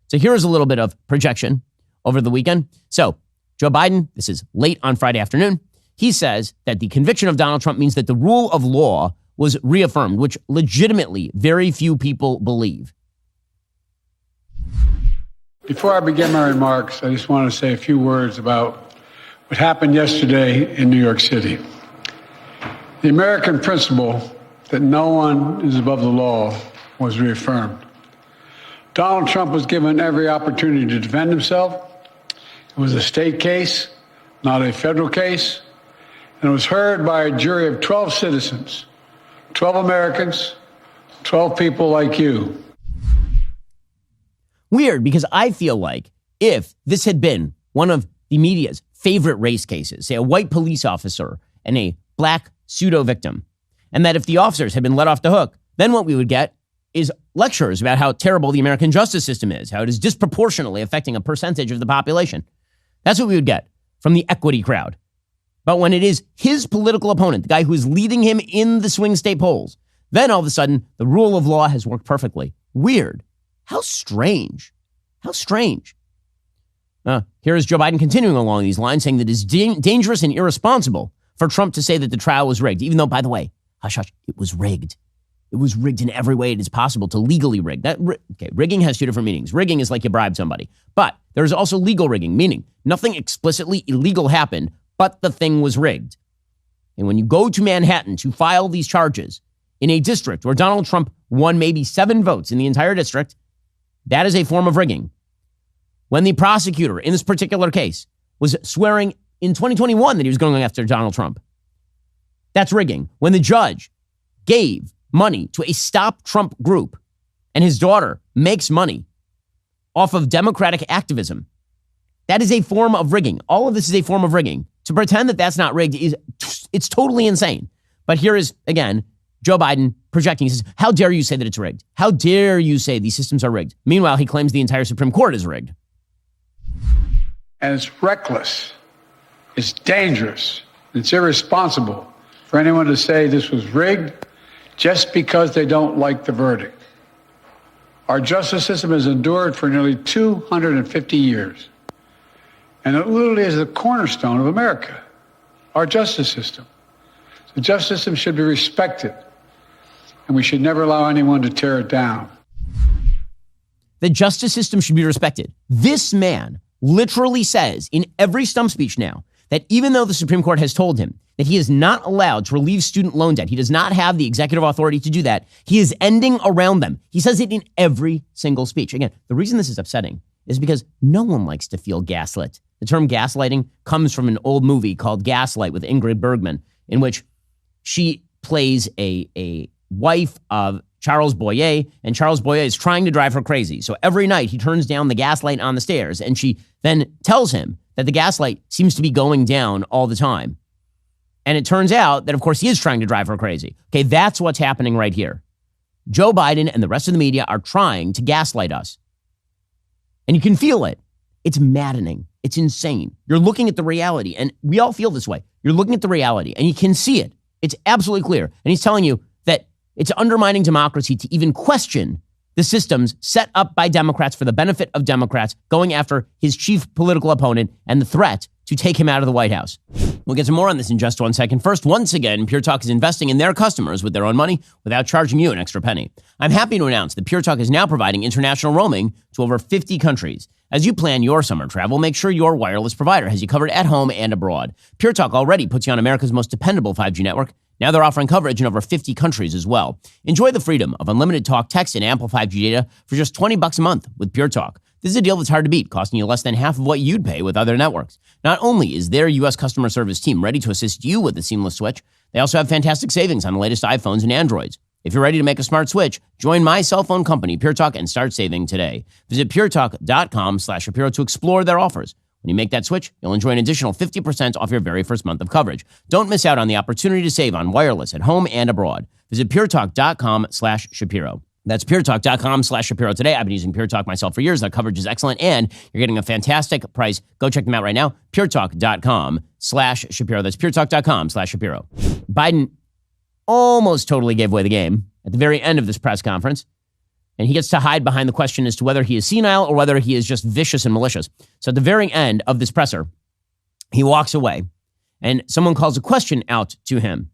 So here is a little bit of projection over the weekend. So Joe Biden, this is late on Friday afternoon, he says that the conviction of Donald Trump means that the rule of law was reaffirmed, which legitimately very few people believe. Before I begin my remarks, I just want to say a few words about what happened yesterday in New York City. The American principle that no one is above the law was reaffirmed. Donald Trump was given every opportunity to defend himself. It was a state case, not a federal case, and it was heard by a jury of 12 citizens, 12 Americans, 12 people like you. Weird, because I feel like if this had been one of the media's favorite race cases, say a white police officer and a black pseudo-victim, and that if the officers had been let off the hook, then what we would get is lectures about how terrible the American justice system is, how it is disproportionately affecting a percentage of the population. That's what we would get from the equity crowd. But when it is his political opponent, the guy who is leading him in the swing state polls, then all of a sudden, the rule of law has worked perfectly. Weird. How strange. How strange. Here is Joe Biden continuing along these lines, saying that it is dangerous and irresponsible for Trump to say that the trial was rigged, even though, by the way, hush, it was rigged. It was rigged in every way it is possible to legally rig. Rigging has two different meanings. Rigging is like you bribe somebody. But there is also legal rigging, meaning nothing explicitly illegal happened, but the thing was rigged. And when you go to Manhattan to file these charges in a district where Donald Trump won maybe 7 votes in the entire district, that is a form of rigging. When the prosecutor in this particular case was swearing in 2021 that he was going after Donald Trump, that's rigging. When the judge gave money to a Stop Trump group and his daughter makes money off of Democratic activism, that is a form of rigging. All of this is a form of rigging. To pretend that that's not rigged it's totally insane. But here is, again, Joe Biden projecting. He says, how dare you say that it's rigged? How dare you say these systems are rigged? Meanwhile, he claims the entire Supreme Court is rigged. And it's reckless. It's dangerous. It's irresponsible for anyone to say this was rigged just because they don't like the verdict. Our justice system has endured for nearly 250 years. And it literally is the cornerstone of America, our justice system. The justice system should be respected, and we should never allow anyone to tear it down. The justice system should be respected. This man literally says in every stump speech now that even though the Supreme Court has told him that he is not allowed to relieve student loan debt, he does not have the executive authority to do that, he is ending around them. He says it in every single speech. Again, the reason this is upsetting is because no one likes to feel gaslit. The term gaslighting comes from an old movie called Gaslight with Ingrid Bergman, in which she plays a wife of Charles Boyer, and Charles Boyer is trying to drive her crazy. So every night he turns down the gaslight on the stairs, and she then tells him that the gaslight seems to be going down all the time. And it turns out that, of course, he is trying to drive her crazy. Okay, that's what's happening right here. Joe Biden and the rest of the media are trying to gaslight us. And you can feel it. It's maddening. It's insane. You're looking at the reality, and we all feel this way. You're looking at the reality, and you can see it. It's absolutely clear. And he's telling you that it's undermining democracy to even question the systems set up by Democrats for the benefit of Democrats, going after his chief political opponent and the threat to take him out of the White House. We'll get to more on this in just 1 second. First, once again, Pure Talk is investing in their customers with their own money without charging you an extra penny. I'm happy to announce that Pure Talk is now providing international roaming to over 50 countries. As you plan your summer travel, make sure your wireless provider has you covered at home and abroad. Pure Talk already puts you on America's most dependable 5G network. Now they're offering coverage in over 50 countries as well. Enjoy the freedom of unlimited talk, text, and ample 5G data for just $20 a month with Pure Talk. This is a deal that's hard to beat, costing you less than half of what you'd pay with other networks. Not only is their U.S. customer service team ready to assist you with the seamless switch, they also have fantastic savings on the latest iPhones and Androids. If you're ready to make a smart switch, join my cell phone company, Pure Talk, and start saving today. Visit puretalk.com/Shapiro to explore their offers. When you make that switch, you'll enjoy an additional 50% off your very first month of coverage. Don't miss out on the opportunity to save on wireless at home and abroad. Visit puretalk.com/Shapiro. That's puretalk.com/Shapiro today. I've been using Pure Talk myself for years. Their coverage is excellent, and you're getting a fantastic price. Go check them out right now. puretalk.com/Shapiro. That's puretalk.com/Shapiro. Biden almost totally gave away the game at the very end of this press conference And he gets to hide behind the question as to whether he is senile or whether he is just vicious and malicious. So at the very end of this presser, he walks away and someone calls a question out to him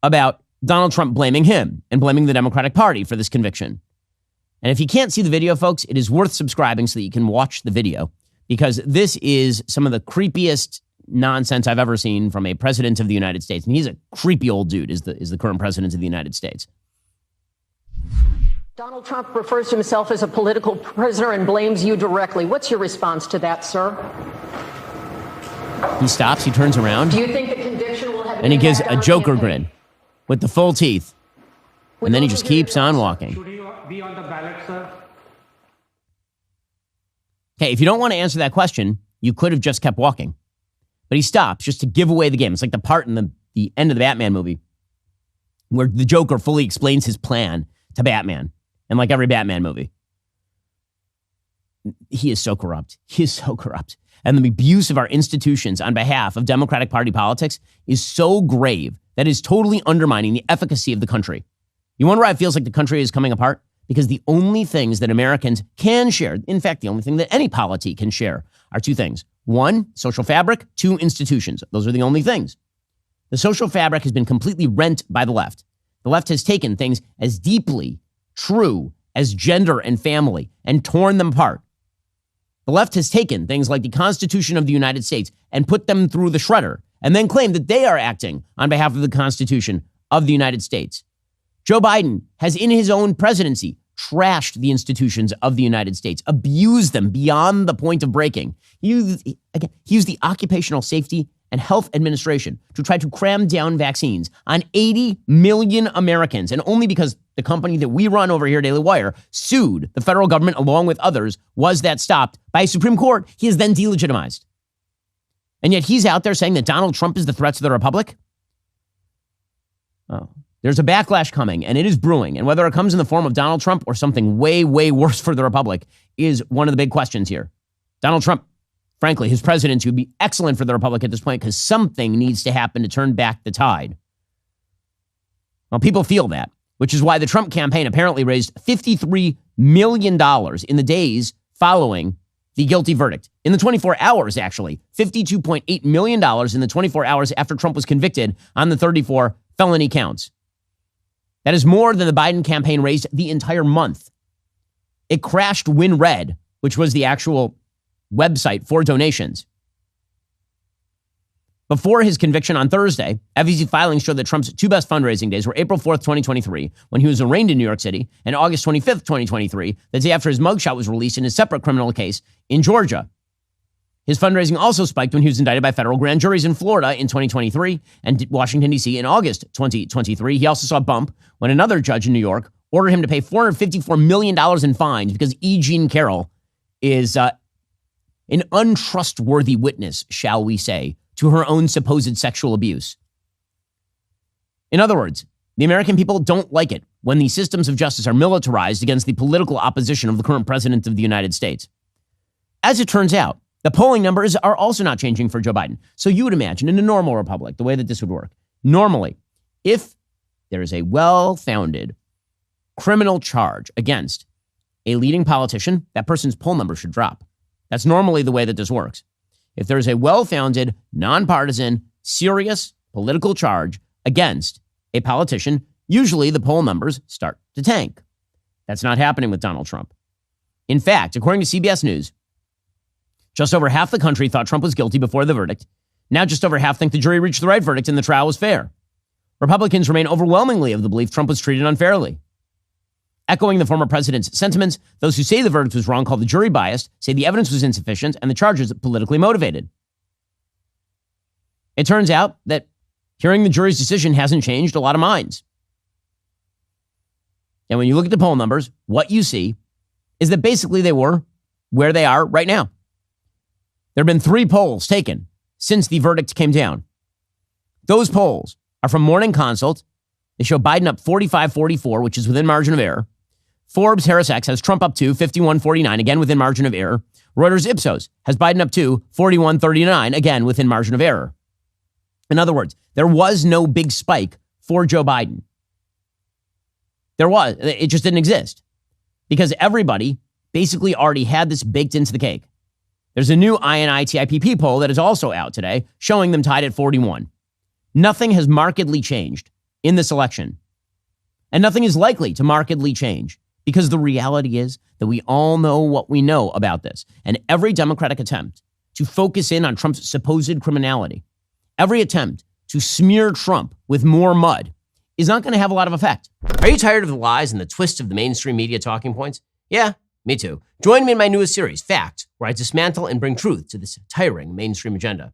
about Donald Trump blaming him and blaming the Democratic Party for this conviction. And if you can't see the video, folks, it is worth subscribing so that you can watch the video, because this is some of the creepiest nonsense I've ever seen from a president of the United States. And he's a creepy old dude, is the current president of the United States. Donald Trump refers to himself as a political prisoner and blames you directly. What's your response to that, sir? He stops, he turns around. Do you think the conviction will have an and he gives impact a on Joker campaign? grin with the full teeth. And then he just keeps on walking. Should he be on the ballot, sir? Okay, if you don't want to answer that question, you could have just kept walking. But he stops just to give away the game. It's like the part in the end of the Batman movie where the Joker fully explains his plan to Batman. And like every Batman movie. He is so corrupt. He is so corrupt. And the abuse of our institutions on behalf of Democratic Party politics is so grave that is totally undermining the efficacy of the country. You wonder why it feels like the country is coming apart? Because the only things that Americans can share, in fact, the only thing that any polity can share, are two things. One, social fabric. Two, institutions. Those are the only things. The social fabric has been completely rent by the left. The left has taken things as deeply true as gender and family and torn them apart. The left has taken things like the Constitution of the United States and put them through the shredder and then claimed that they are acting on behalf of the Constitution of the United States. Joe Biden has, in his own presidency, trashed the institutions of the United States, abused them beyond the point of breaking. He used the Occupational Safety and Health Administration to try to cram down vaccines on 80 million Americans. And only because the company that we run over here, Daily Wire, sued the federal government along with others was that stopped by a Supreme Court. He is then delegitimized. And yet he's out there saying that Donald Trump is the threat to the Republic. Oh, there's a backlash coming, and it is brewing. And whether it comes in the form of Donald Trump or something way, way worse for the Republic is one of the big questions here. Donald Trump, frankly, his presidency would be excellent for the Republic at this point because something needs to happen to turn back the tide. Well, people feel that, which is why the Trump campaign apparently raised $53 million in the days following the guilty verdict. In the 24 hours, actually, $52.8 million in the 24 hours after Trump was convicted on the 34 felony counts. That is more than the Biden campaign raised the entire month. It crashed WinRed, which was the actual website for donations. Before his conviction on Thursday, FEC filings showed that Trump's two best fundraising days were April 4th, 2023, when he was arraigned in New York City, and August 25th, 2023, the day after his mugshot was released in his separate criminal case in Georgia. His fundraising also spiked when he was indicted by federal grand juries in Florida in 2023 and Washington, D.C. in August 2023. He also saw a bump when another judge in New York ordered him to pay $454 million in fines because E. Jean Carroll is an untrustworthy witness, shall we say, to her own supposed sexual abuse. In other words, the American people don't like it when the systems of justice are militarized against the political opposition of the current president of the United States. As it turns out, the polling numbers are also not changing for Joe Biden. So you would imagine in a normal republic, the way that this would work. Normally, if there is a well-founded criminal charge against a leading politician, that person's poll number should drop. That's normally the way that this works. If there is a well-founded, nonpartisan, serious political charge against a politician, usually the poll numbers start to tank. That's not happening with Donald Trump. In fact, according to CBS News, just over half the country thought Trump was guilty before the verdict. Now just over half think the jury reached the right verdict and the trial was fair. Republicans remain overwhelmingly of the belief Trump was treated unfairly. Echoing the former president's sentiments, those who say the verdict was wrong call the jury biased, say the evidence was insufficient, and the charges politically motivated. It turns out that hearing the jury's decision hasn't changed a lot of minds. And when you look at the poll numbers, what you see is that basically they were where they are right now. There have been 3 polls taken since the verdict came down. Those polls are from Morning Consult. They show Biden up 45-44, which is within margin of error. Forbes Harris X has Trump up 2, 51-49, again within margin of error. Reuters Ipsos has Biden up 2, 41-39, again within margin of error. In other words, there was no big spike for Joe Biden. It just didn't exist. because everybody basically already had this baked into the cake. There's a new INI TIPP poll that is also out today showing them tied at 41. Nothing has markedly changed in this election. And nothing is likely to markedly change because the reality is that we all know what we know about this. And every Democratic attempt to focus in on Trump's supposed criminality, every attempt to smear Trump with more mud is not going to have a lot of effect. Are you tired of the lies and the twist of the mainstream media talking points? Yeah, me too. Join me in my newest series, Fact, where I dismantle and bring truth to this tiring mainstream agenda.